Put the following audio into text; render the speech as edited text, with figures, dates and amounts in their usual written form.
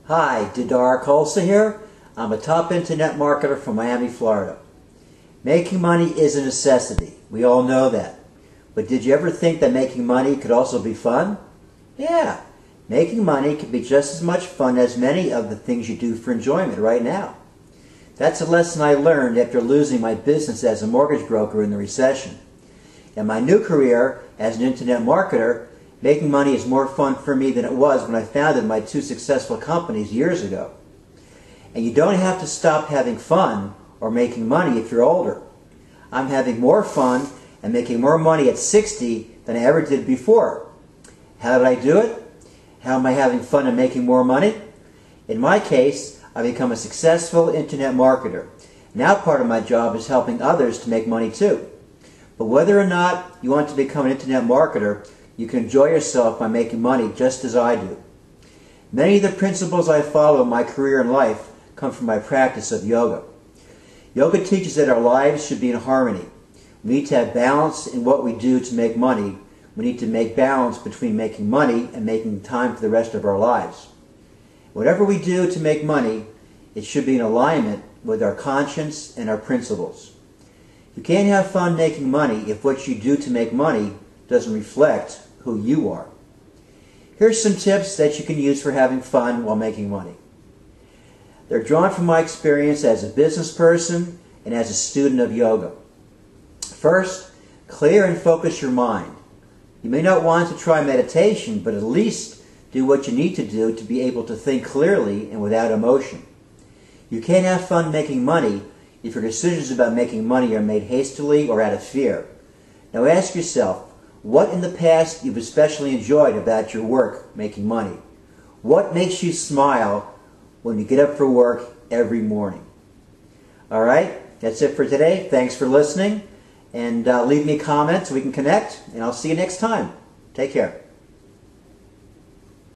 Hi, Didar Kolsa here. I'm a top internet marketer from Miami, Florida. Making money is a necessity. We all know that. But did you ever think that making money could also be fun? Yeah, making money can be just as much fun as many of the things you do for enjoyment right now. That's a lesson I learned after losing my business as a mortgage broker in the recession. In my new career as an internet marketer, making money is more fun for me than it was when I founded my two successful companies years ago. And you don't have to stop having fun or making money if you're older. I'm having more fun and making more money at 60 than I ever did before. How did I do it? How am I having fun and making more money? In my case, I've become a successful internet marketer. Now part of my job is helping others to make money too. But whether or not you want to become an internet marketer, you can enjoy yourself by making money just as I do. Many of the principles I follow in my career and life come from my practice of yoga. Yoga teaches that our lives should be in harmony. We need to have balance in what we do to make money. We need to make balance between making money and making time for the rest of our lives. Whatever we do to make money, it should be in alignment with our conscience and our principles. You can't have fun making money if what you do to make money doesn't reflect who you are. Here's some tips that you can use for having fun while making money. They're drawn from my experience as a business person and as a student of yoga. First, clear and focus your mind. You may not want to try meditation, but at least do what you need to do to be able to think clearly and without emotion. You can't have fun making money if your decisions about making money are made hastily or out of fear. Now ask yourself, what in the past you've especially enjoyed about your work making money? What makes you smile when you get up for work every morning? All right, that's it for today. Thanks for listening. And leave me a comment so we can connect. And I'll see you next time. Take care.